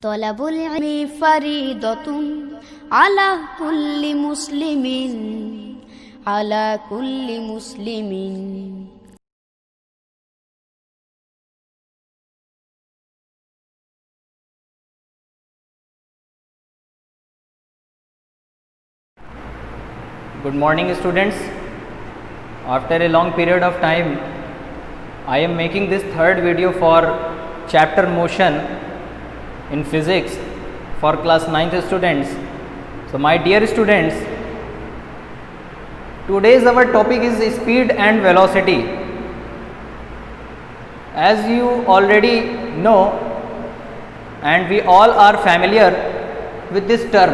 তলাবুল ইলমি ফরিদাতুন আলা কুল্লি মুসলিমিন Good morning, students. After a long period of time, I am making this third video for chapter motion in physics for class 9th students. So my dear students, today's our topic is speed and velocity. As you already know, and we all are familiar with this term,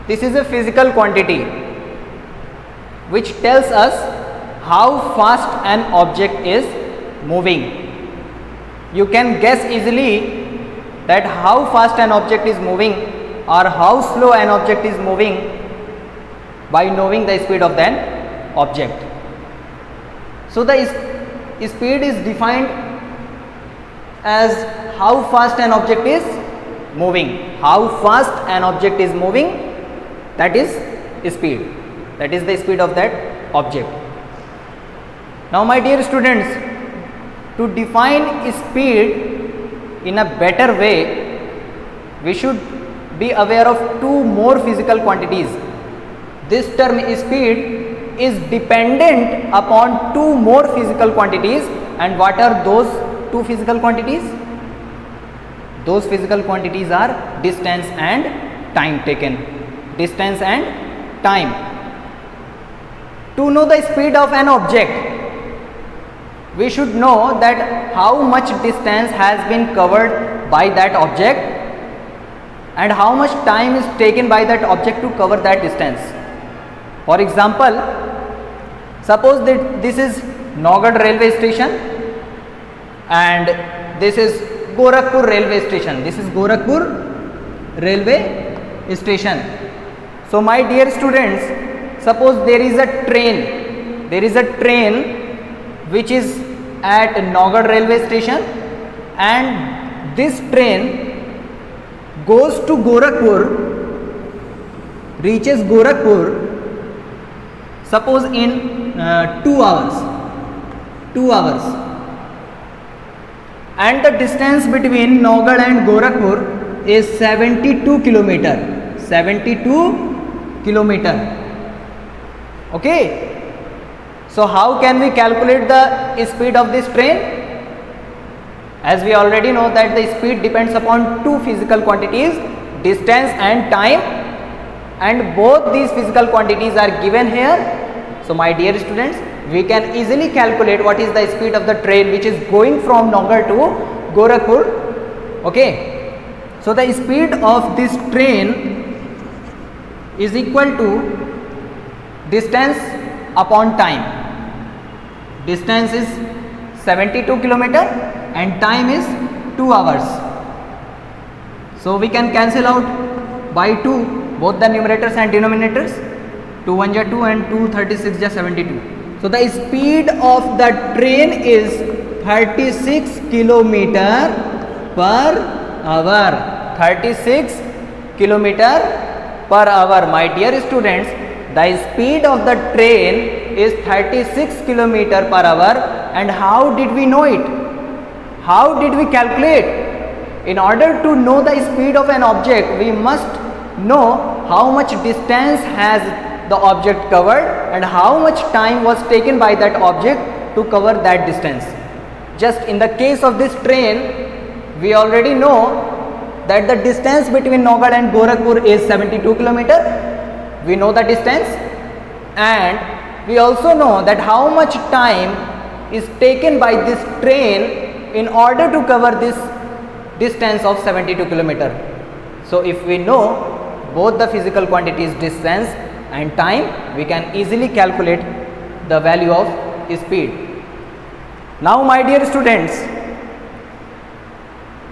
this is a physical quantity which tells us how fast an object is moving. You can guess easily that how fast an object is moving or how slow an object is moving by knowing the speed of that object. So the speed is defined as how fast an object is moving. How fast an object is moving, that is speed. That is the speed of that object. Now my dear students, to define speed in a better way, we should be aware of two more physical quantities. This term speed is dependent upon two more physical quantities, and what are those two physical quantities? Those physical quantities are distance and time taken. Distance and time. To know the speed of an object, we should know that how much distance has been covered by that object and how much time is taken by that object to cover that distance. For example, suppose that this is Naugad railway station and this is Gorakhpur railway station. This is Gorakhpur railway station. So my dear students, suppose there is a train which is at Naugad railway station, and this train goes to Gorakhpur, reaches Gorakhpur, suppose in 2 hours, and the distance between Naugad and Gorakhpur is 72 kilometer. Okay. So how can we calculate the speed of this train? As we already know that the speed depends upon two physical quantities, distance and time, and both these physical quantities are given here. So my dear students, we can easily calculate what is the speed of the train which is going from Naugad to Gorakhpur. Okay. So the speed of this train is equal to distance upon time. Distance is 72 kilometer and time is 2 hours. So we can cancel out by 2 both the numerators and denominators. 2 1 ja 2 and 2 36 ja 72. So the speed of the train is 36 kilometer per hour. 36 kilometer per hour. My dear students, the speed of the train is 36 kilometer per hour. And how did we know it? How did we calculate? In order to know the speed of an object, we must know how much distance has the object covered and how much time was taken by that object to cover that distance. Just in the case of this train, we already know that the distance between Naugad and Gorakhpur is 72 kilometer. We know the distance, and we also know that how much time is taken by this train in order to cover this distance of 72 kilometer. So if we know both the physical quantities distance and time, we can easily calculate the value of speed. Now my dear students,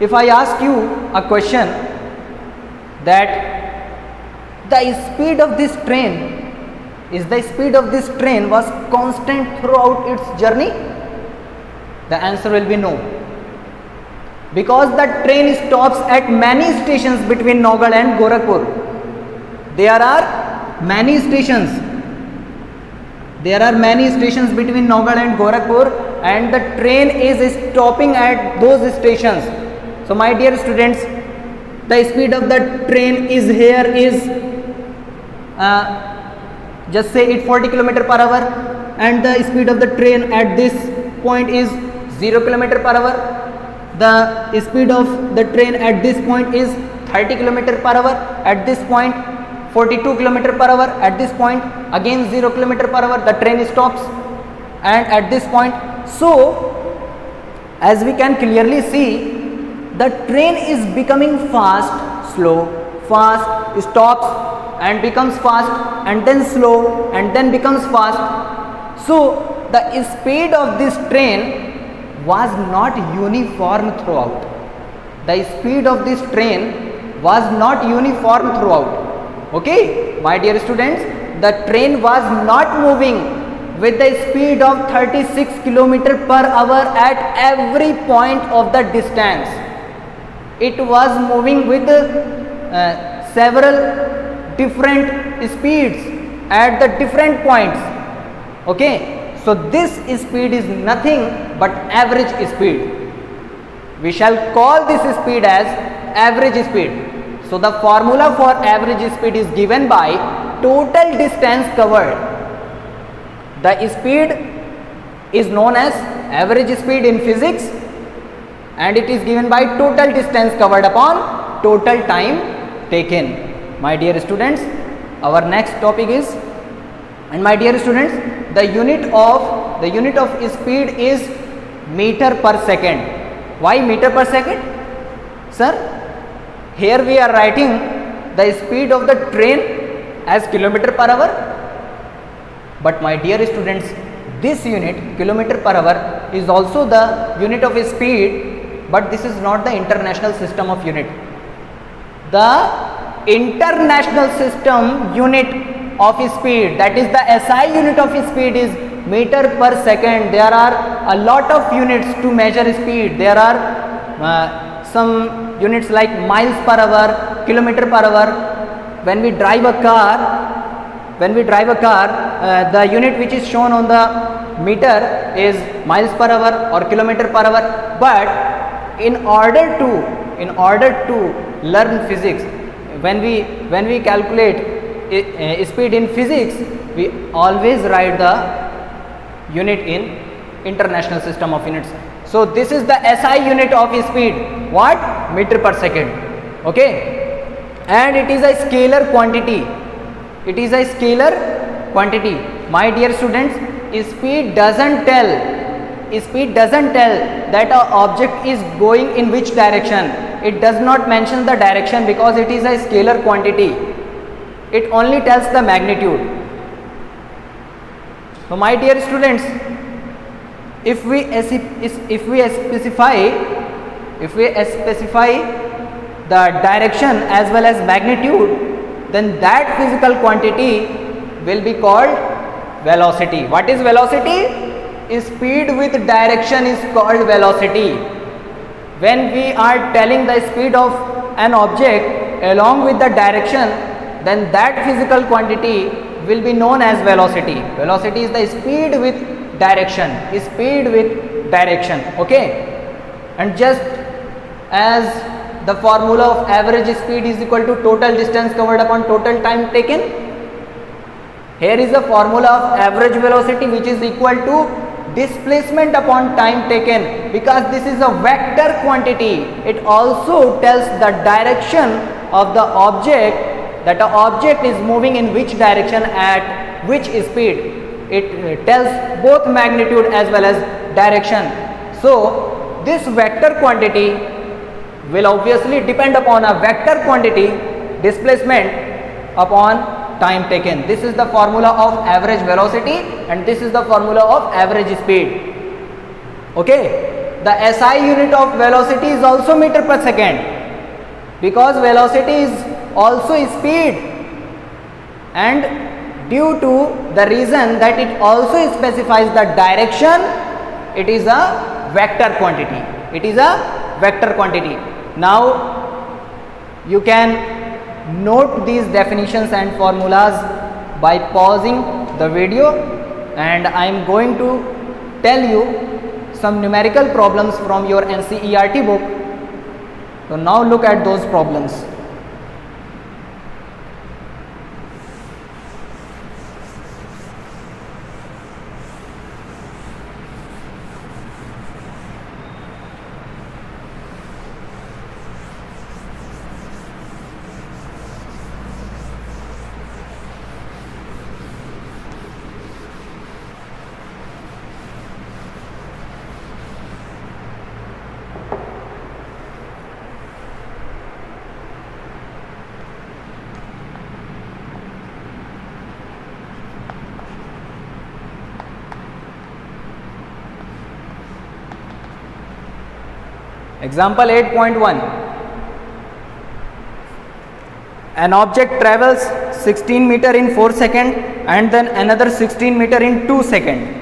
if I ask you a question that the speed of this train was constant throughout its journey, the answer will be no. Because the train stops at many stations between Naugarh and Gorakhpur. There are many stations. There are many stations between Naugarh and Gorakhpur, and the train is stopping at those stations. So my dear students, the speed of the train is here is just say it 40 km per hour, and the speed of the train at this point is 0 km per hour. The speed of the train at this point is 30 km per hour, at this point 42 km per hour, at this point again 0 km per hour, the train stops, and at this point, so as we can clearly see, the train is becoming fast, slow, fast, stops and becomes fast, and then slow, and then becomes fast. So the speed of this train was not uniform throughout. The speed of this train was not uniform throughout. Okay, my dear students, the train was not moving with the speed of 36 km per hour at every point of the distance. It was moving with several different speeds at the different points. Okay, so this speed is nothing but average speed. We shall call this speed as average speed. So the formula for average speed is given by total distance covered. The speed is known as average speed in physics, and it is given by total distance covered upon total time taken. My dear students, our next topic is, and my dear students, the unit of speed is meter per second. Why meter per second? Sir, here we are writing the speed of the train as kilometer per hour, but my dear students, this unit kilometer per hour is also the unit of speed, but this is not the international system of unit. The international system unit of speed, that is the SI unit of speed, is meter per second. There are a lot of units to measure speed. There are some units like miles per hour, kilometer per hour. When we drive a car, the unit which is shown on the meter is miles per hour or kilometer per hour. But in order to learn physics, when we calculate speed in physics, we always write the unit in international system of units. So this is the SI unit of speed. What? Meter per second. Okay, and it is a scalar quantity. It is a scalar quantity. My dear students, speed doesn't tell that an object is going in which direction. It does not mention the direction because it is a scalar quantity. It only tells the magnitude. So my dear students, if we specify the direction as well as magnitude, then that physical quantity will be called velocity. What is velocity? Speed with direction is called velocity. When we are telling the speed of an object along with the direction, then that physical quantity will be known as velocity. Velocity is the speed with direction. Okay, and just as the formula of average speed is equal to total distance covered upon total time taken, here is the formula of average velocity, which is equal to displacement upon time taken. Because this is a vector quantity, it also tells the direction of the object, that the object is moving in which direction at which speed. It tells both magnitude as well as direction. So this vector quantity will obviously depend upon a vector quantity displacement upon time taken. This is the formula of average velocity, and this is the formula of average speed. Okay, the SI unit of velocity is also meter per second, because velocity is also speed, and due to the reason that it also specifies the direction, it is a vector quantity. It is a vector quantity. Now you can note these definitions and formulas by pausing the video, and I am going to tell you some numerical problems from your NCERT book. So now look at those problems. Example 8.1. An object travels 16 meter in 4 seconds and then another 16 meter in 2 seconds.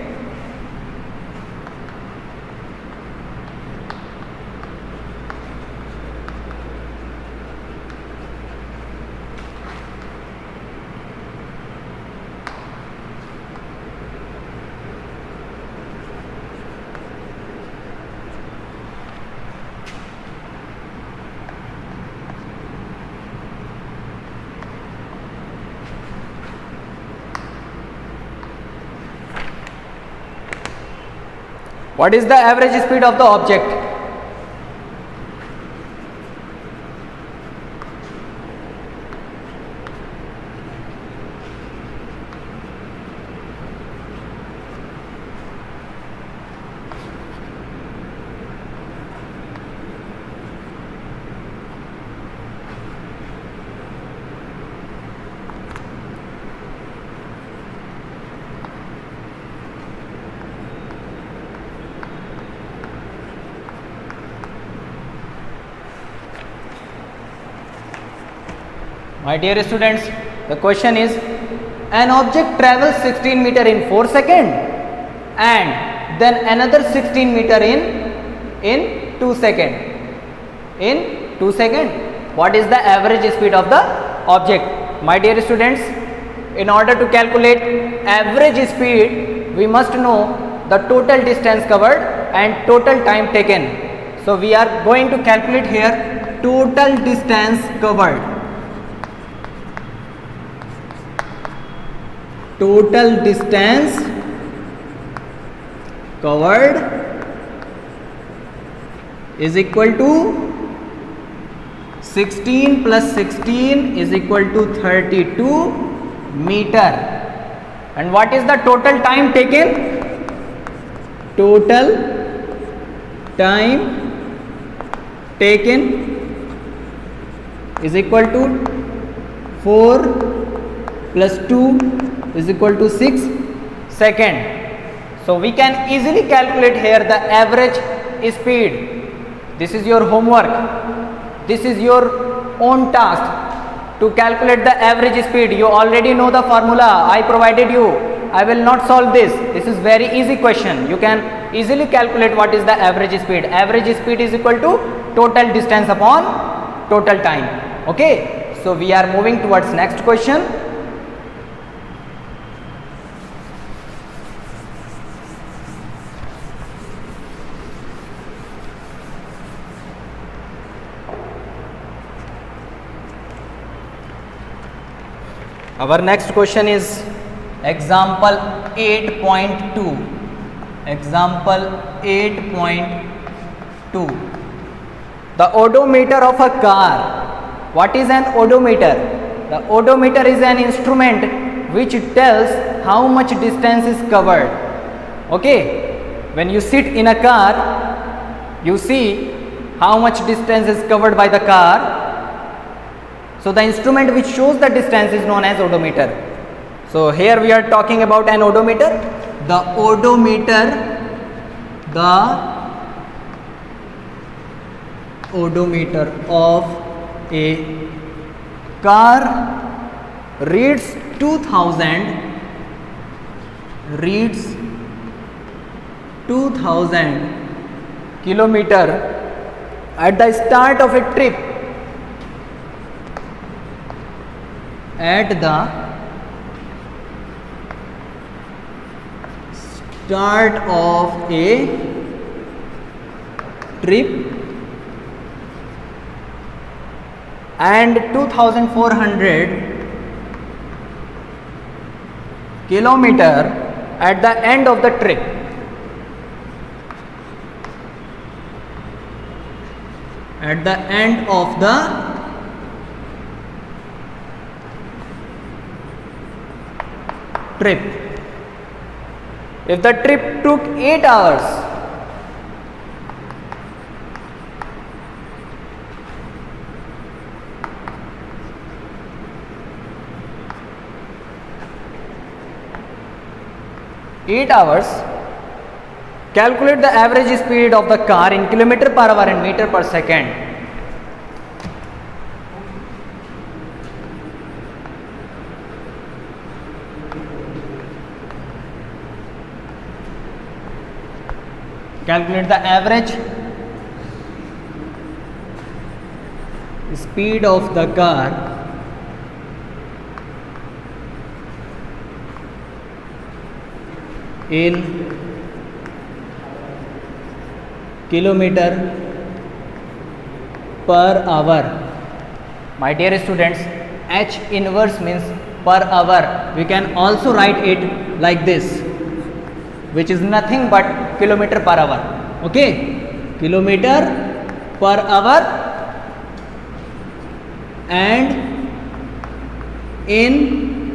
What is the average speed of the object? My dear students, the question is, an object travels 16 meter in 4 seconds and then another 16 meter in 2 seconds. In 2 seconds. What is the average speed of the object? My dear students, in order to calculate average speed, we must know the total distance covered and total time taken. So we are going to calculate here total distance covered. Total distance covered is equal to 16 plus 16 is equal to 32 meter. And what is the total time taken? Total time taken is equal to 4 plus 2 is equal to 6 seconds. So we can easily calculate here the average speed. This is your homework. This is your own task to calculate the average speed. You already know the formula I provided you. I will not solve this. This is very easy question. You can easily calculate what is the average speed. Average speed is equal to total distance upon total time. Okay. So we are moving towards next question. Our next question is example 8.2. Example 8.2. The odometer of a car. What is an odometer? The odometer is an instrument which tells how much distance is covered. Okay. When you sit in a car, you see how much distance is covered by the car. So the instrument which shows the distance is known as odometer. So here we are talking about an odometer. The odometer of a car reads 2000 kilometer at the start of a trip, at the start of a trip, and 2400 kilometer at the end of the trip. At the end of the trip. If the trip took 8 hours, calculate the average speed of the car in kilometer per hour and meter per second. Calculate the average speed of the car in kilometer per hour. My dear students, H inverse means per hour. We can also write it like this, which is nothing but kilometer per hour. Okay, kilometer per hour and in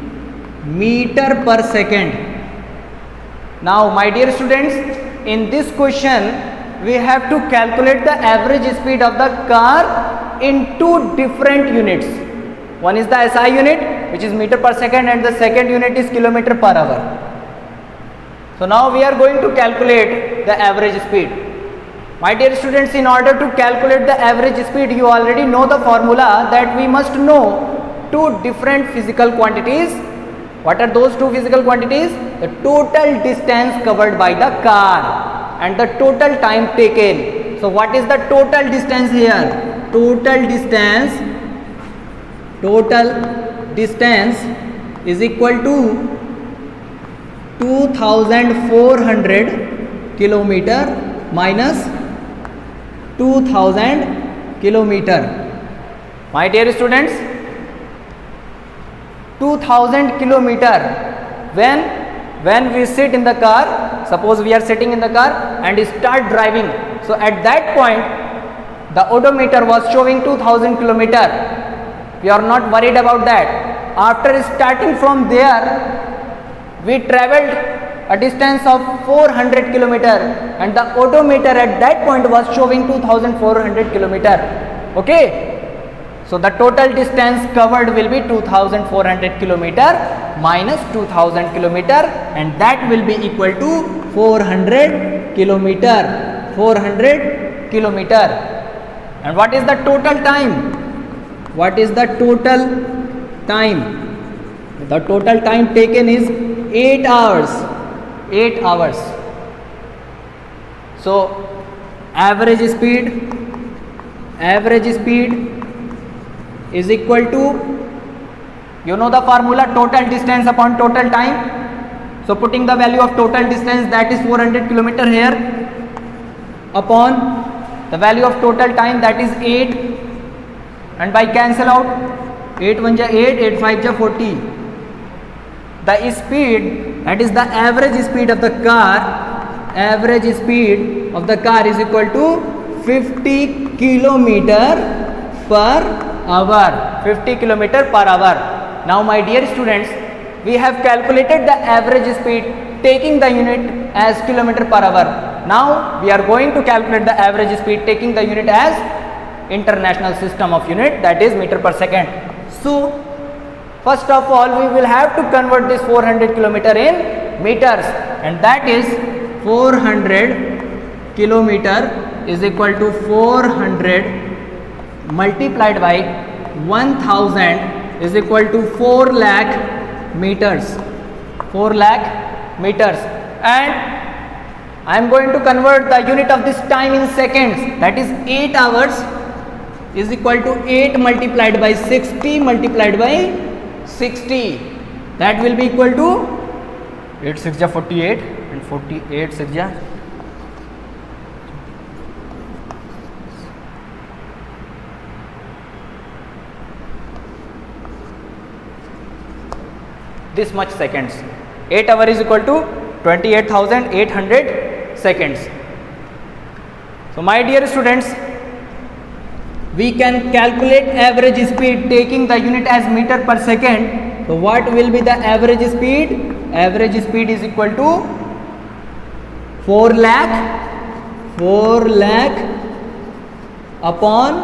meter per second. Now my dear students, in this question we have to calculate the average speed of the car in two different units. One is the SI unit, which is meter per second, and the second unit is kilometer per hour. So now we are going to calculate the average speed. My dear students, in order to calculate the average speed, you already know the formula that we must know two different physical quantities. What are those two physical quantities? The total distance covered by the car and the total time taken. So what is the total distance here? Total distance is equal to 2400 kilometer minus 2000 kilometer. My dear students, 2000 kilometer, when we sit in the car, suppose we are sitting in the car and start driving, so at that point the odometer was showing 2000 kilometer. We are not worried about that. After starting from there, we traveled a distance of 400 kilometer and the odometer at that point was showing 2400 kilometer. Okay, so the total distance covered will be 2400 kilometer minus 2000 kilometer, and that will be equal to 400 kilometer. 400 kilometer. And what is the total time? What is the total time? The total time taken is 8 hours. 8 hours. So average speed is equal to, you know the formula, total distance upon total time. So putting the value of total distance, that is 400 kilometer here, upon the value of total time, that is 8, and by cancel out, 8 1 ja 8, 8 5 ja 40. The speed, that is the average speed of the car, average speed of the car is equal to 50 kilometer per hour. 50 kilometer per hour. Now my dear students, we have calculated the average speed taking the unit as kilometer per hour. Now we are going to calculate the average speed taking the unit as international system of unit, that is meter per second. So first of all, we will have to convert this 400 kilometer in meters, and that is 400 kilometer is equal to 400 multiplied by 1000 is equal to 4 lakh meters. 4 lakh meters. And I am going to convert the unit of this time in seconds, that is 8 hours is equal to 8 multiplied by 60 multiplied by 60, that will be equal to 8 6 ja 48 and 48 6 ja this much seconds. 8 hour is equal to 28,800 seconds. So my dear students, we can calculate average speed taking the unit as meter per second. So what will be the average speed? Average speed is equal to 4 lakh upon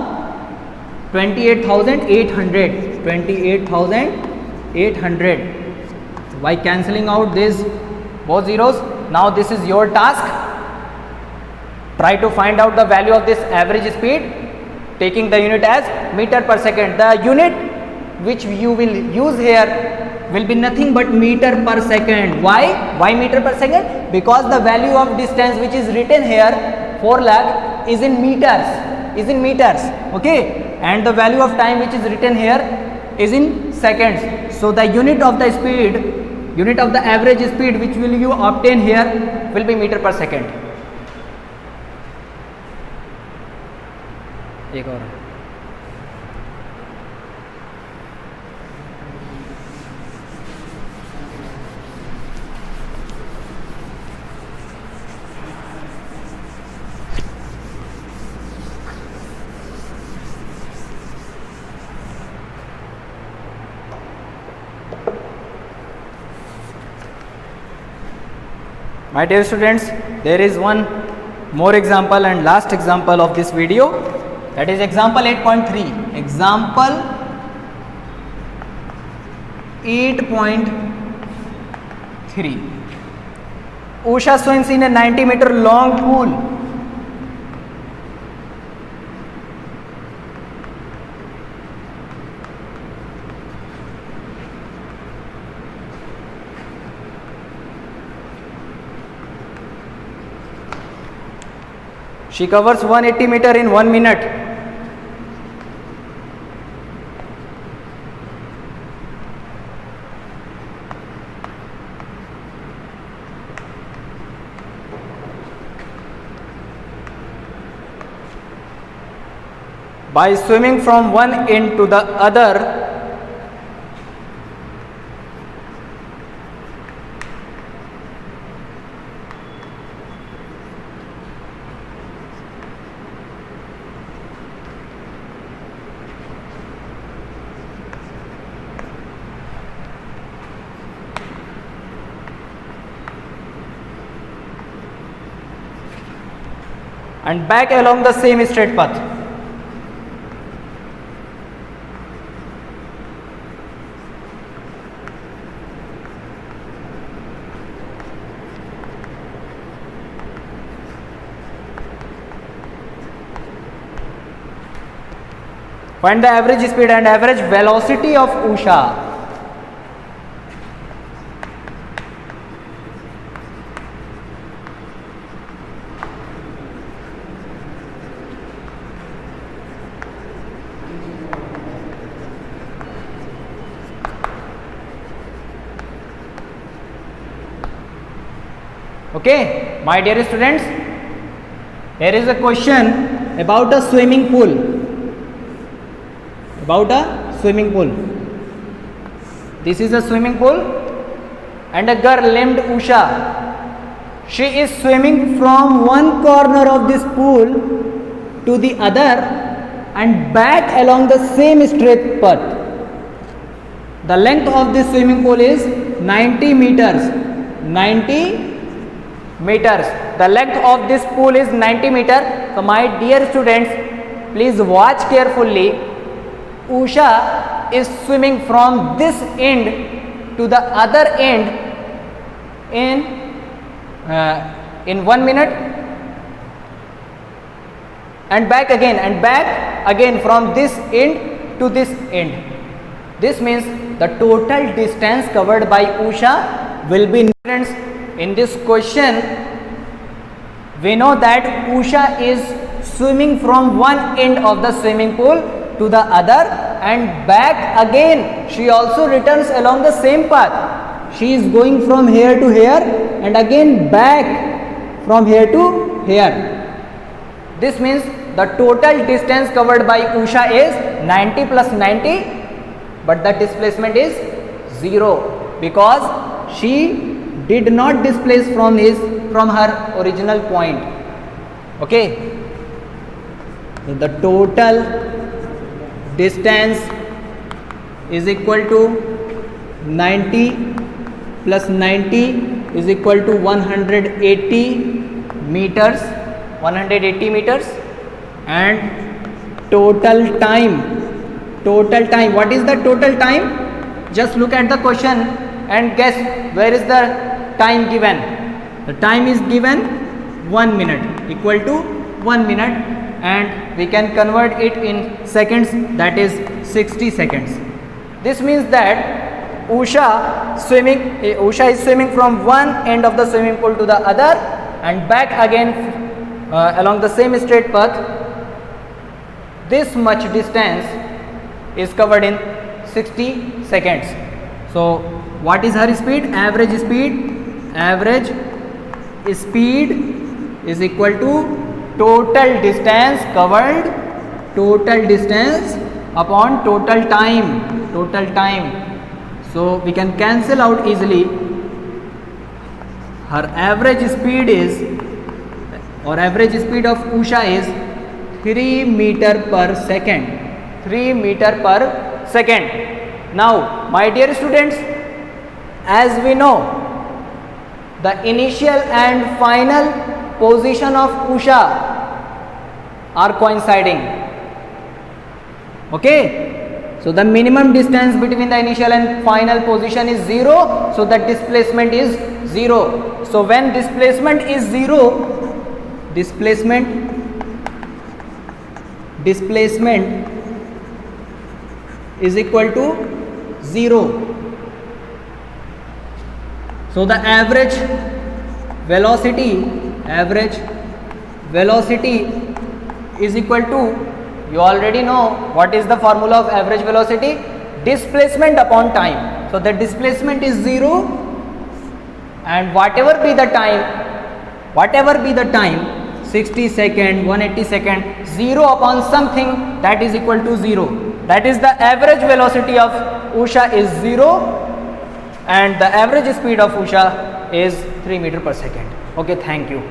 28,800. By cancelling out these both zeros, now this is your task. Try to find out the value of this average speed taking the unit as meter per second. The unit which you will use here will be nothing but meter per second. Why meter per second? Because the value of distance which is written here 4 lakh is in meters, okay, and the value of time which is written here is in seconds. So the unit of the speed, unit of the average speed which will you obtain here will be meter per second. एक और My dear students, there is one more example and last example of this video, that is example 8.3. Example 8.3. Usha swims in a 90-meter long pool. She covers 180 meter in 1 minute. By swimming from one end to the other, and back along the same straight path. Find the average speed and average velocity of Usha. Okay, my dear students, here is a question about a swimming pool. This is a swimming pool and a girl named Usha. She is swimming from one corner of this pool to the other and back along the same straight path. The length of this swimming pool is 90 meters. The length of this pool is 90 meters. So my dear students, please watch carefully. Usha is swimming from this end to the other end in 1 minute and back again from this end to this end. This means the total distance covered by Usha will be. In this question We know that Usha is swimming from one end of the swimming pool to the other and back again. She also returns along the same path. She is going from here to here and again back from here to here. This means the total distance covered by Usha is 90 plus 90, but the displacement is 0 because she did not displace from her original point. Okay. So the total distance is equal to 90 plus 90 is equal to 180 meters, and total time, what is the total time? Just look at the question and guess where is the time given. The time is given 1 minute, equal to 1 minute, and we can convert it in seconds, that is 60 seconds. This means that Usha is swimming from one end of the swimming pool to the other and back again along the same straight path. This much distance is covered in 60 seconds. So what is her speed? Average speed is equal to total distance covered, total distance upon total time. So we can cancel out easily. Her average speed is, or average speed of Usha is 3 meter per second. 3 meter per second. Now, my dear students, as we know, the initial and final position of Usha are coinciding. Okay. So the minimum distance between the initial and final position is 0. So the displacement is 0. So when displacement is 0, displacement is equal to 0. So the average velocity is equal to, you already know what is the formula of average velocity? Displacement upon time. So the displacement is 0, and whatever be the time, 60 second, 180 second, 0 upon something, that is equal to 0. That is the average velocity of Usha is 0 and the average speed of Usha is 3 meter per second. Okay, thank you.